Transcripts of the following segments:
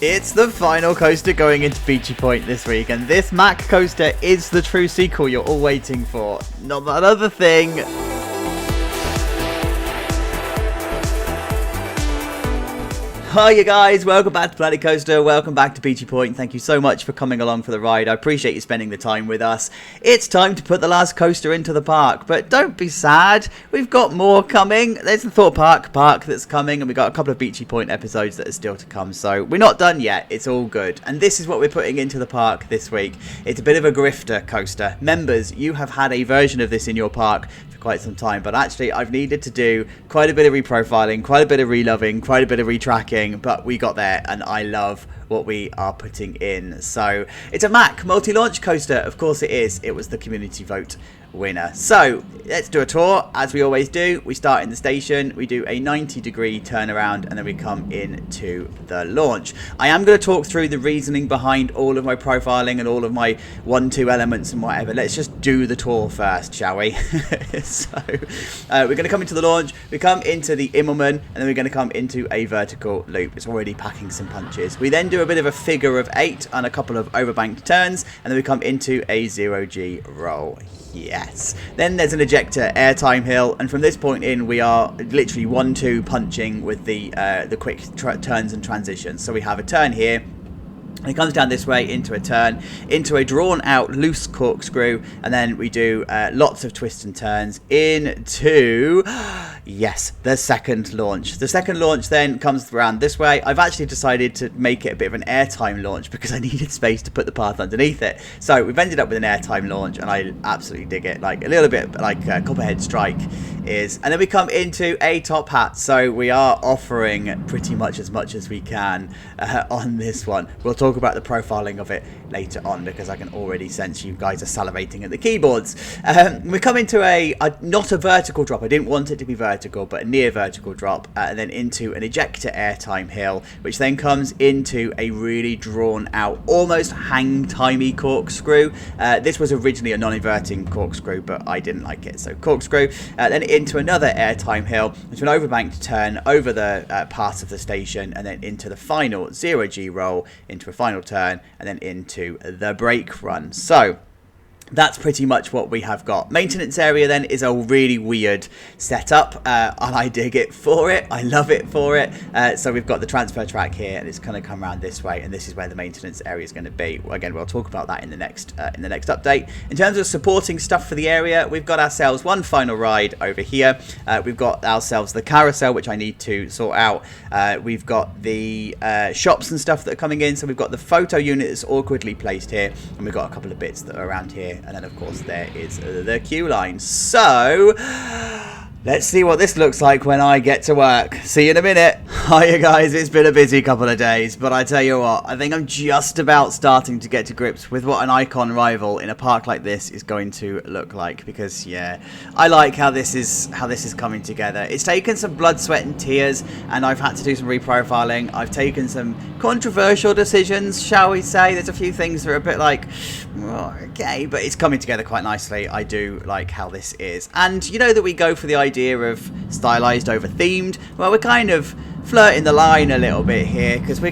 It's the final coaster going into Beachy Point this week, and this Mack coaster is the true sequel you're all waiting for. Not that other thing. Hi you guys, welcome back to Planet Coaster, welcome back to Beachy Point. Thank you so much for coming along for the ride. I appreciate you spending the time with us. It's time to put the last coaster into the park, but don't be sad, we've got more coming. There's the Thought Park that's coming, and we've got a couple of Beachy Point episodes that are still to come, so we're not done yet, it's all good. And this is what we're putting into the park this week. It's a bit of a grifter coaster. Members, you have had a version of this in your park quite some time, but actually I've needed to do quite a bit of reprofiling, quite a bit of reloving, quite a bit of retracking, but we got there and I love what we are putting in. So it's a Mack multi-launch coaster, of course it is. It was the community vote winner. So let's do a tour. As we always do, we start in the station, we do a 90-degree turnaround, and then we come into the launch. I am going to talk through the reasoning behind all of my profiling and all of my 1-2 elements and whatever. Let's just do the tour first, shall we? So we're going to come into the launch, we come into the Immelman, and then we're going to come into a vertical loop. It's already packing some punches. We then do a bit of a figure of 8 and a couple of overbanked turns, and then we come into a 0G roll. Yes. Then there's an ejector airtime hill, and from this point in we are literally 1-2 punching with the quick turns and transitions. So we have a turn here, and it comes down this way into a turn, into a drawn out loose corkscrew, and then we do lots of twists and turns into, yes, the second launch. The second launch then comes around this way. I've actually decided to make it a bit of an airtime launch because I needed space to put the path underneath it. So we've ended up with an airtime launch, and I absolutely dig it. Like a little bit like Copperhead Strike is. And then we come into a top hat. So we are offering pretty much as we can on this one. We'll talk about the profiling of it later on because I can already sense you guys are salivating at the keyboards. We come into not a vertical drop. I didn't want it to be vertical, but a near vertical drop, and then into an ejector airtime hill, which then comes into a really drawn out, almost hang-timey corkscrew. This was originally a non-inverting corkscrew, but I didn't like it, so corkscrew. Then into another airtime hill, into an overbanked turn over the part of the station, and then into the final 0G roll, into a final turn, and then into the brake run. So that's pretty much what we have got. Maintenance area then is a really weird setup, and I dig it for it. I love it for it. So we've got the transfer track here, and it's going to come around this way, and this is where the maintenance area is going to be. Again, we'll talk about that in the next update. In terms of supporting stuff for the area, we've got ourselves one final ride over here. We've got ourselves the carousel, which I need to sort out. We've got the shops and stuff that are coming in. So we've got the photo unit that's awkwardly placed here, and we've got a couple of bits that are around here. And then, of course, there is the queue line. So let's see what this looks like when I get to work. See you in a minute. Hiya guys, it's been a busy couple of days, but I tell you what, I think I'm just about starting to get to grips with what an icon rival in a park like this is going to look like, because yeah, I like how this is coming together. It's taken some blood, sweat and tears, and I've had to do some reprofiling. I've taken some controversial decisions, shall we say. There's a few things that are a bit like, oh, okay, but it's coming together quite nicely. I do like how this is. And you know that we go for the idea of stylized over themed. Well, we're kind of flirting the line a little bit here because we're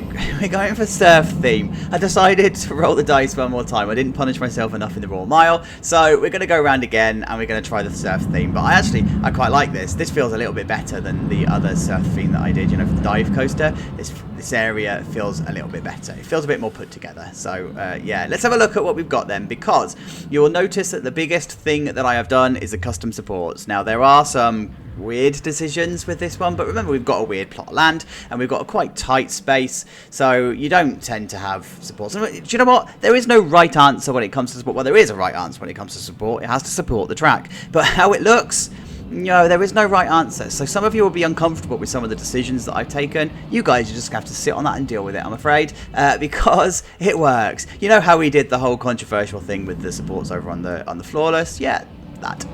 going for surf theme. I decided to roll the dice one more time. I didn't punish myself enough in the Raw Mile, so we're going to go around again and we're going to try the surf theme. But I quite like this. This feels a little bit better than the other surf theme that I did, you know, for the dive coaster. This area feels a little bit better. It feels a bit more put together. So yeah, let's have a look at what we've got then, because you will notice that the biggest thing that I have done is the custom supports. Now there are some weird decisions with this one, but remember we've got a weird plot of land and we've got a quite tight space, so you don't tend to have supports. And do you know what? There is no right answer when it comes to support. Well, there is a right answer when it comes to support. It has to support the track, but how it looks, no, there is no right answer. So some of you will be uncomfortable with some of the decisions that I've taken. You guys just have to sit on that and deal with it, I'm afraid, because it works. You know how we did the whole controversial thing with the supports over on the Floorless? Yeah, that.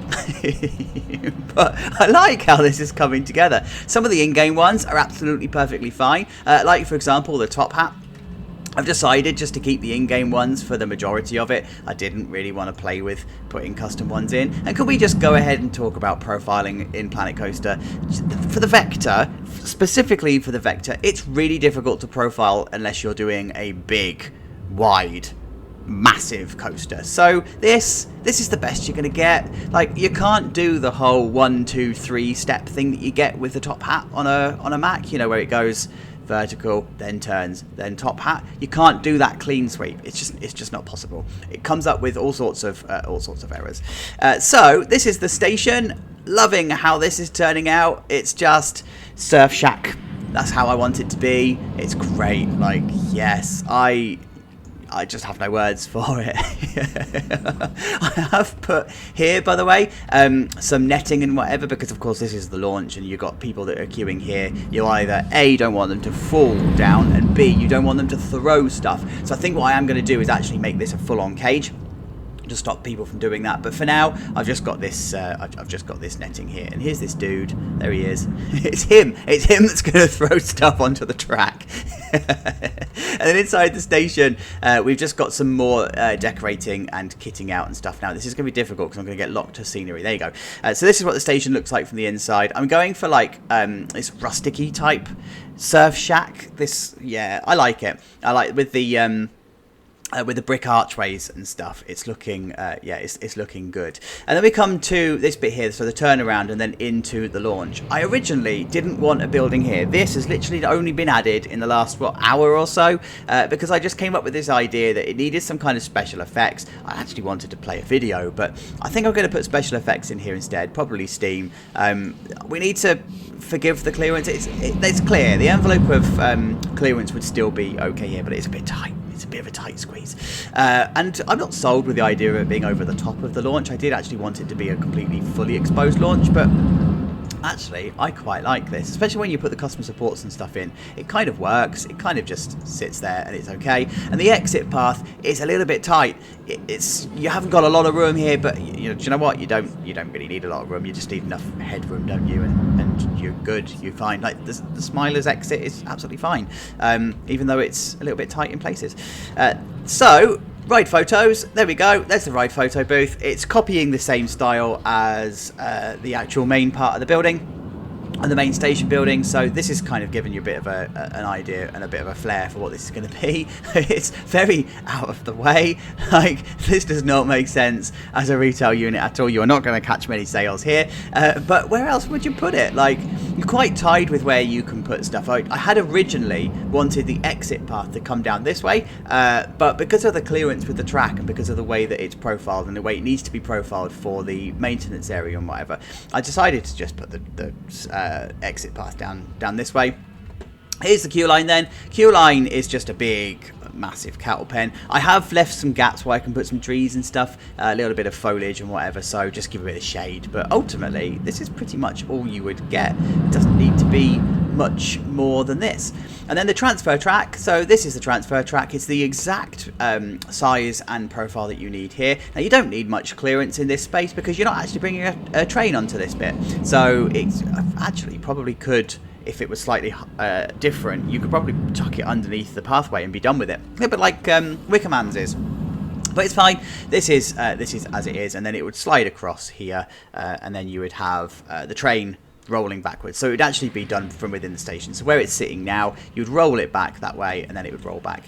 But I like how this is coming together. Some of the in-game ones are absolutely perfectly fine. Like, for example, the top hat. I've decided just to keep the in-game ones for the majority of it. I didn't really want to play with putting custom ones in. And could we just go ahead and talk about profiling in Planet Coaster? For the Vector, specifically for the Vector, it's really difficult to profile unless you're doing a big, wide, massive coaster. So this is the best you're going to get. Like, you can't do the whole 1, 2, 3 step thing that you get with the top hat on a Mack, you know, where it goes vertical, then turns, then top hat. You can't do that clean sweep. It's just not possible. It comes up with all sorts of errors. So this is the station. Loving how this is turning out. It's just Surf Shack. That's how I want it to be. It's great. Like, yes, I just have no words for it. I have put here, by the way, some netting and whatever, because of course this is the launch and you've got people that are queuing here. You either A, don't want them to fall down, and B, you don't want them to throw stuff. So I think what I am going to do is actually make this a full-on cage to stop people from doing that. But for now, I've just got this I've just got this netting here, and here's this dude. There he is. It's him that's going to throw stuff onto the track. And then inside the station, we've just got some more decorating and kitting out and stuff. Now this is going to be difficult because I'm going to get locked to scenery. There you go. So this is what the station looks like from the inside. I'm going for like this rusticy type surf shack. This, yeah, I like it. I like with the brick archways and stuff. It's looking, it's looking good. And then we come to this bit here, so the turnaround and then into the launch. I originally didn't want a building here. This has literally only been added in the last, hour or so, because I just came up with this idea that it needed some kind of special effects. I actually wanted to play a video, but I think I'm going to put special effects in here instead, probably Steam. We need to forgive the clearance. It's clear. The envelope of clearance would still be okay here, but it's a bit tight. It's a bit of a tight squeeze. And I'm not sold with the idea of it being over the top of the launch. I did actually want it to be a completely fully exposed launch, but actually I quite like this, especially when you put the custom supports and stuff in. It kind of works. It kind of just sits there and it's okay. And the exit path is a little bit tight. You haven't got a lot of room here, but do you know what? You don't really need a lot of room. You just need enough headroom, don't you? And you're good. You're fine. Like the Smiler's exit is absolutely fine, even though it's a little bit tight in places. So ride photos. There we go. There's the ride photo booth. It's copying the same style as the actual main part of the building and the main station building, so this is kind of giving you a bit of an idea and a bit of a flair for what this is going to be. It's very out of the way. Like, this does not make sense as a retail unit at all. You are not going to catch many sales here, but where else would you put it? Like, you're quite tied with where you can put stuff. I had originally wanted the exit path to come down this way, but because of the clearance with the track and because of the way that it's profiled and the way it needs to be profiled for the maintenance area and whatever, I decided to just put the exit path down this way. Here's the queue line then. Queue line is just a big, massive cattle pen. I have left some gaps where I can put some trees and stuff, a little bit of foliage and whatever, so just give a bit of shade. But ultimately, this is pretty much all you would get. It doesn't need to be much more than this. And then the transfer track. So this is the transfer track. It's the exact size and profile that you need here. Now, you don't need much clearance in this space because you're not actually bringing a train onto this bit. So it's actually probably could, if it was slightly different, you could probably tuck it underneath the pathway and be done with it. A bit like Wickerman's is. But it's fine. This is as it is, and then it would slide across here, and then you would have the train rolling backwards. So it would actually be done from within the station. So where it's sitting now, you'd roll it back that way, and then it would roll back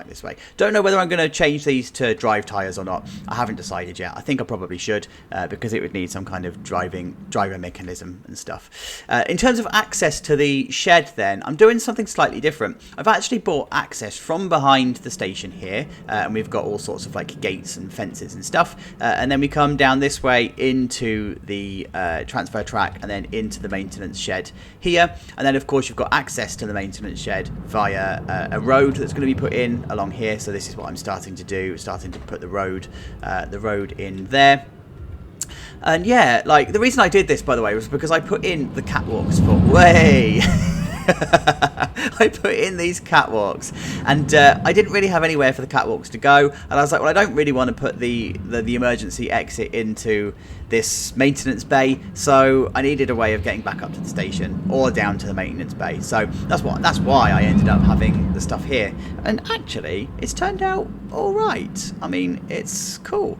this way. Don't know whether I'm going to change these to drive tyres or not. I haven't decided yet. I think I probably should, because it would need some kind of driver mechanism and stuff. In terms of access to the shed then, I'm doing something slightly different. I've actually bought access from behind the station here, and we've got all sorts of like gates and fences and stuff, and then we come down this way into the transfer track and then into the maintenance shed here, and then of course you've got access to the maintenance shed via a road that's going to be put in along here. So this is what I'm starting to do, starting to put the road in there. And yeah, like the reason I did this, by the way, was because I put in the catwalks for way I put in these catwalks, and I didn't really have anywhere for the catwalks to go, and I was like, well, I don't really want to put the emergency exit into this maintenance bay, so I needed a way of getting back up to the station or down to the maintenance bay. So that's why I ended up having the stuff here, and actually it's turned out all right. I mean, it's cool.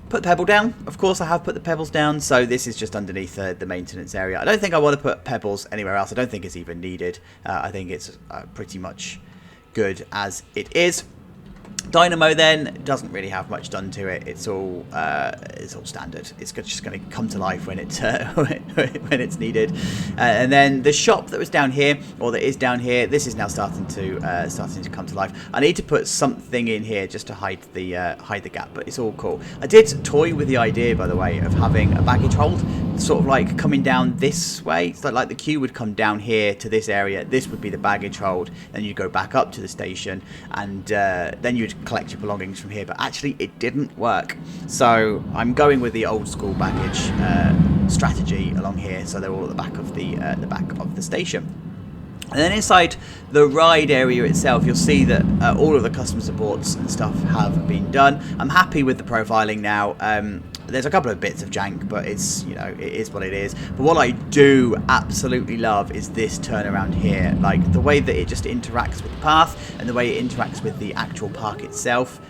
Put the pebble down. Of course, I have put the pebbles down, so this is just underneath the maintenance area. I don't think I want to put pebbles anywhere else. I don't think it's even needed. I think it's pretty much good as it is. Dynamo then doesn't really have much done to it. It's all standard. It's just going to come to life when it when it's needed. And then the shop that was down here, or that is down here, this is now starting to come to life. I need to put something in here just to hide the gap, but it's all cool. I did toy with the idea, by the way, of having a baggage hold, sort of like coming down this way. So like the queue would come down here to this area. This would be the baggage hold. Then you'd go back up to the station, and then you'd collect your belongings from here. But actually it didn't work, so I'm going with the old school baggage strategy along here, so they're all at the back of the station. And then inside the ride area itself, you'll see that all of the custom supports and stuff have been done. I'm happy with the profiling now. There's a couple of bits of jank, but it's, you know, it is what it is. But what I do absolutely love is this turnaround here, like the way that it just interacts with the path and the way it interacts with the actual park itself.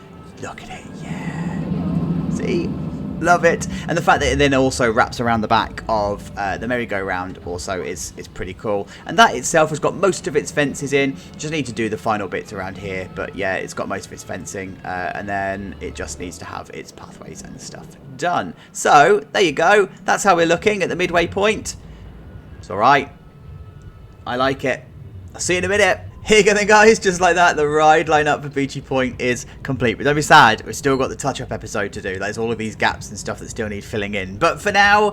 Look at it, yeah. See? Love it. And the fact that it then also wraps around the back of the merry-go-round also is pretty cool. And that itself has got most of its fences in. Just need to do the final bits around here, but yeah, it's got most of its fencing, and then it just needs to have its pathways and stuff done. So there you go. That's how we're looking at the midway point. It's all right. I like it. I'll see you in a minute. Here you go then, guys, just like that, the ride lineup for Beachy Point is complete. But don't be sad, we've still got the touch-up episode to do. There's all of these gaps and stuff that still need filling in. But for now,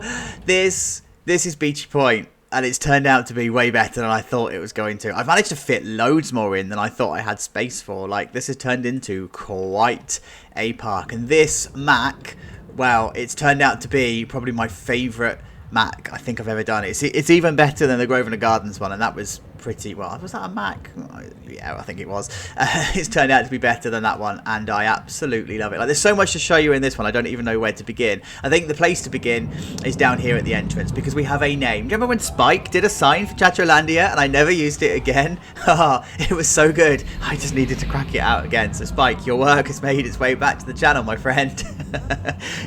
this is Beachy Point, and it's turned out to be way better than I thought it was going to. I've managed to fit loads more in than I thought I had space for. Like, this has turned into quite a park. And this Mack, well, it's turned out to be probably my favourite Mack I think I've ever done. It's even better than the Grosvenor Gardens one, and that was pretty well. Was that a Mack? Yeah, I think it was. It's turned out to be better than that one, and I absolutely love it. Like, there's so much to show you in this one, I don't even know where to begin. I think the place to begin is down here at the entrance, because we have a name. Do you remember when Spike did a sign for Chatrolandia and I never used it again? It was so good, I just needed to crack it out again. So Spike, your work has made its way back to the channel, my friend.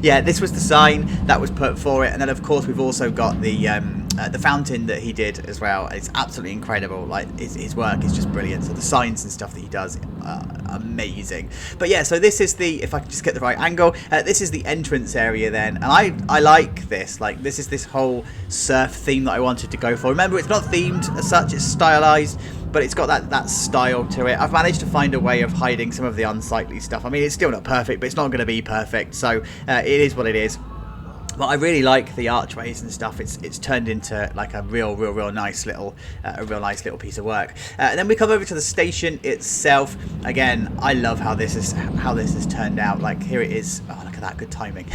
Yeah, this was the sign that was put for it, and then of course we've also got the fountain that he did as well. It's absolutely incredible. Like, his work is just brilliant. So the signs and stuff that he does are amazing. But yeah, so this is the, if I can just get the right angle, this is the entrance area then, and I like this. Like, this is this whole surf theme that I wanted to go for. Remember, it's not themed as such, it's stylized, but it's got that style to it. I've managed to find a way of hiding some of the unsightly stuff. I mean, it's still not perfect, but it's not going to be perfect, so it is what it is. But I really like the archways and stuff. It's turned into like a real nice little piece of work. And then we come over to the station itself. Again, I love how this has turned out. Like, here it is. Oh, look at that, good timing.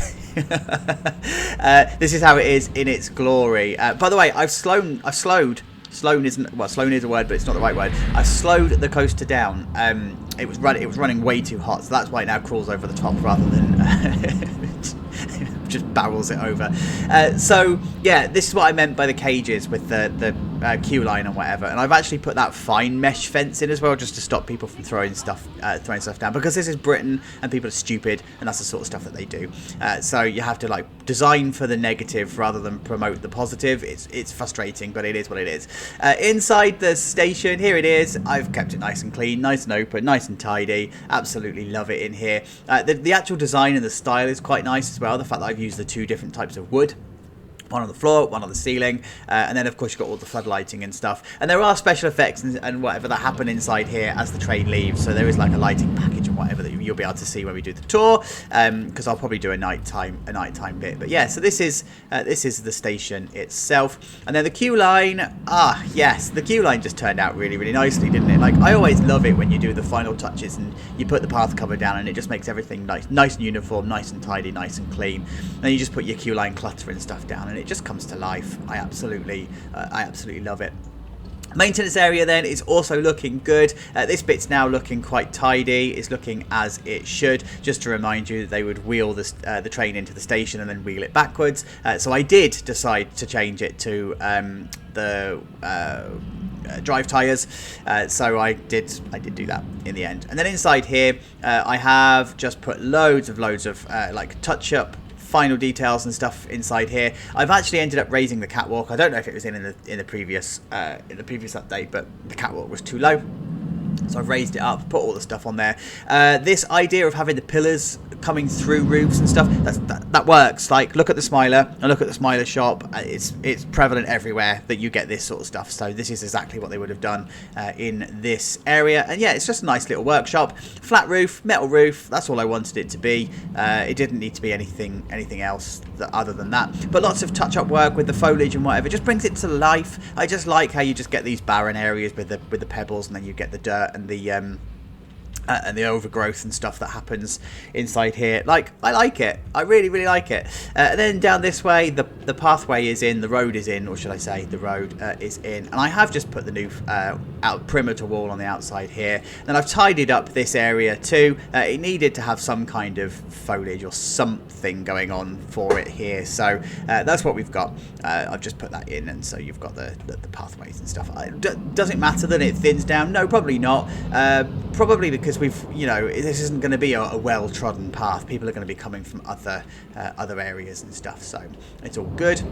This is how it is in its glory. By the way, I've slowed. Slown isn't, well, slowed is a word, but it's not the right word. I slowed the coaster down. It was running way too hot, so that's why it now crawls over the top rather than just barrels it over. So yeah, this is what I meant by the cages with the queue line and whatever. And I've actually put that fine mesh fence in as well, just to stop people from throwing stuff down, because this is Britain and people are stupid, and that's the sort of stuff that they do. So you have to like design for the negative rather than promote the positive. It's frustrating, but it is what it is. Inside the station, here it is. I've kept it nice and clean, nice and open, nice and tidy. Absolutely love it in here. The actual design and the style is quite nice as well. The fact that I've used the two different types of wood, one on the floor, one on the ceiling, and then of course you've got all the floodlighting and stuff. And there are special effects and whatever that happen inside here as the train leaves, so there is like a lighting package and whatever that you'll be able to see when we do the tour, because I'll probably do a nighttime bit. But yeah, so this is the station itself. And then the queue line, yes, the queue line just turned out really nicely, didn't it? Like, I always love it when you do the final touches and you put the path cover down, and it just makes everything nice and uniform, nice and tidy, nice and clean. And then you just put your queue line clutter and stuff down, and it just comes to life. I absolutely love it. Maintenance area then is also looking good. This bit's now looking quite tidy. It's looking as it should. Just to remind you, they would wheel the train into the station and then wheel it backwards. So I did decide to change it to the drive tyres. So I did do that in the end. And then inside here, I have just put loads of like touch-up final details and stuff inside here. I've actually ended up raising the catwalk. I don't know if it was in the previous update, but the catwalk was too low, so I've raised it up, put all the stuff on there. This idea of having the pillars coming through roofs and stuff, that works. Like, look at the Smiler and look at the Smiler shop. It's prevalent everywhere that you get this sort of stuff. So this is exactly what they would have done in this area. And yeah, it's just a nice little workshop. Flat roof, metal roof. That's all I wanted it to be. It didn't need to be anything else other than that. But lots of touch-up work with the foliage and whatever. Just brings it to life. I just like how you just get these barren areas with the pebbles, and then you get the dirt and the overgrowth and stuff that happens inside here. Like, I like it. I really, really like it. And then down this way, the pathway is in, the road is in, or should I say the road is in. And I have just put the new perimeter wall on the outside here. Then I've tidied up this area too. It needed to have some kind of foliage or something going on for it here. So that's what we've got. I've just put that in, and so you've got the pathways and stuff. Does it matter that it thins down? No, probably not. Probably because this isn't going to be a well-trodden path. People are going to be coming from other areas and stuff, so it's all good.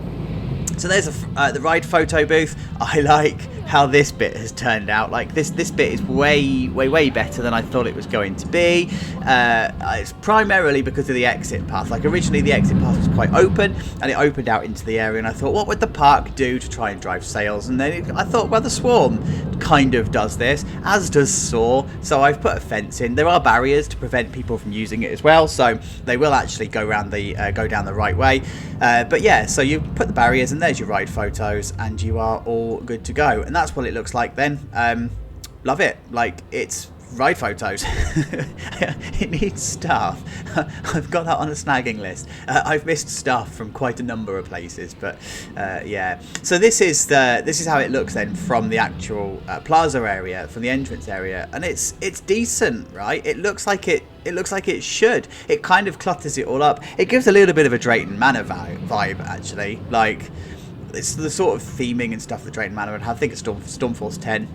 So there's the ride photo booth. I like how this bit has turned out. Like, this bit is way better than I thought it was going to be. It's primarily because of the exit path. Like, originally the exit path was quite open, and it opened out into the area, and I thought, what would the park do to try and drive sales? And then I thought, well, the Swarm kind of does this, as does Soar. So I've put a fence in. There are barriers to prevent people from using it as well, so they will actually go down the right way. But yeah, so you put the barriers, and there's your ride photos, and you are all good to go. And that's what it looks like then. Love it. Like, it's ride photos. It needs staff. I've got that on a snagging list. I've missed stuff from quite a number of places, but yeah. So this is how it looks then from the actual plaza area, from the entrance area, and it's decent, right? It looks like it should. It kind of clutters it all up. It gives a little bit of a Drayton Manor vibe actually. Like, it's the sort of theming and stuff that Drayton Manor would have. I think it's Stormforce 10.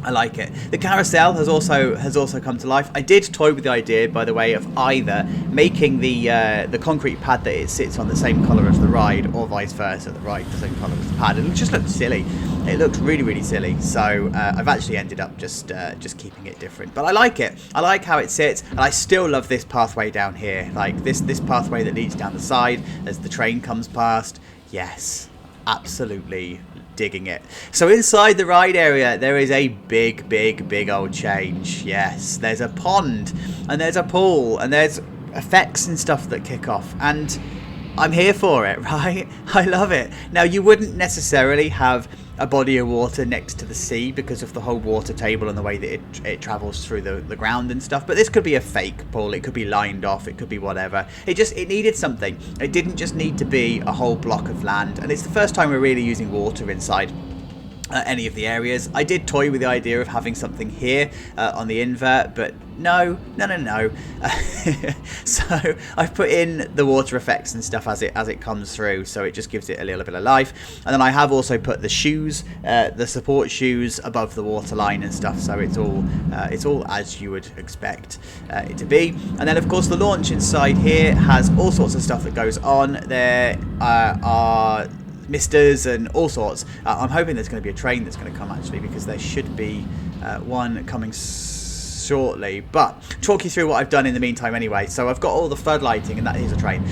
I like it. The carousel has also come to life. I did toy with the idea, by the way, of either making the concrete pad that it sits on the same colour as the ride, or vice versa, the ride the same colour as the pad. It just looked silly. It looked really, really silly. So I've actually ended up just keeping it different. But I like it. I like how it sits, and I still love this pathway down here. Like this pathway that leads down the side as the train comes past. Yes, absolutely digging it. So inside the ride area there is a big old change. Yes, there's a pond, and there's a pool, and there's effects and stuff that kick off, and I'm here for it, right? I love it. Now, you wouldn't necessarily have a body of water next to the sea because of the whole water table and the way that it travels through the ground and stuff, but this could be a fake pool. It could be lined off, it could be whatever. It needed something. It didn't just need to be a whole block of land, and it's the first time we're really using water inside any of the areas. I did toy with the idea of having something here on the invert, but no. So I've put in the water effects and stuff as it comes through, so it just gives it a little bit of life. And then I have also put the shoes, the support shoes, above the water line and stuff, so it's all as you would expect it to be. And then of course the launch inside here has all sorts of stuff that goes on. There are misters and all sorts. I'm hoping there's going to be a train that's going to come actually, because there should be one coming shortly, but talk you through what I've done in the meantime anyway. So I've got all the floodlighting, and that is a train.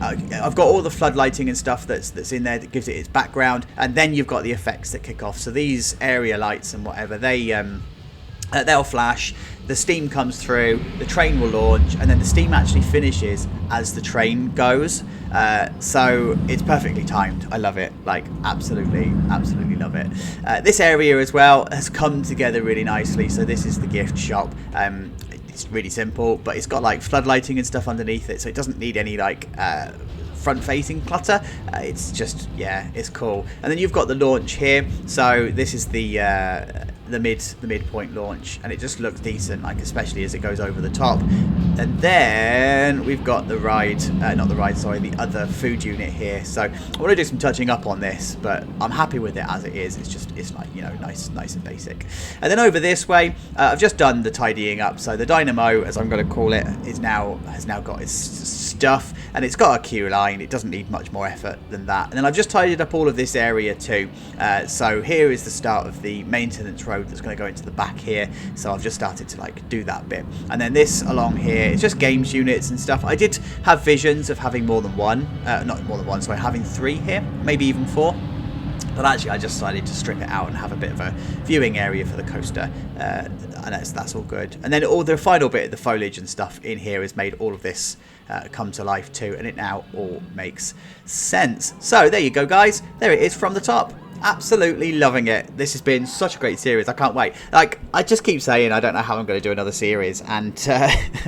I've got all the floodlighting and stuff that's in there that gives it its background, and then you've got the effects that kick off. So these area lights and whatever, they'll flash, the steam comes through, the train will launch, and then the steam actually finishes as the train goes. So it's perfectly timed. I love it. Like, absolutely love it. This area as well has come together really nicely. So this is the gift shop. It's really simple, but it's got like floodlighting and stuff underneath it, so it doesn't need any like front-facing clutter. It's just, yeah, it's cool. And then you've got the launch here. So this is the midpoint launch, and it just looks decent, like especially as it goes over the top. And then we've got the ride, not the ride, sorry, the other food unit here. So I want to do some touching up on this, but I'm happy with it as it is. It's like, you know, nice and basic. And then over this way, I've just done the tidying up. So the dynamo, as I'm going to call it, has now got its stuff, and it's got a queue line. It doesn't need much more effort than that. And then I've just tidied up all of this area too. So here is the start of the maintenance road that's going to go into the back here. So I've just started to like do that bit. And then this along here, it's just games units and stuff. I did have visions of having more than one, not more than one, sorry, having 3 here, maybe even 4. But actually, I just decided to strip it out and have a bit of a viewing area for the coaster, and that's all good. And then all the final bit of the foliage and stuff in here has made all of this come to life too, and it now all makes sense. So there you go, guys. There it is from the top. Absolutely loving it. This has been such a great series. I can't wait. Like, I just keep saying I don't know how I'm going to do another series, and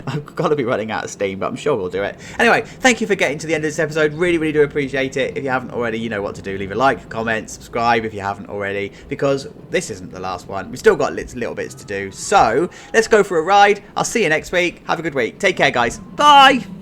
I've got to be running out of steam, but I'm sure we'll do it. Anyway, thank you for getting to the end of this episode. Really do appreciate it. If you haven't already, you know what to do. Leave a like, comment, subscribe if you haven't already, because this isn't the last one. We've still got little bits to do. So let's go for a ride. I'll see you next week. Have a good week. Take care, guys. Bye.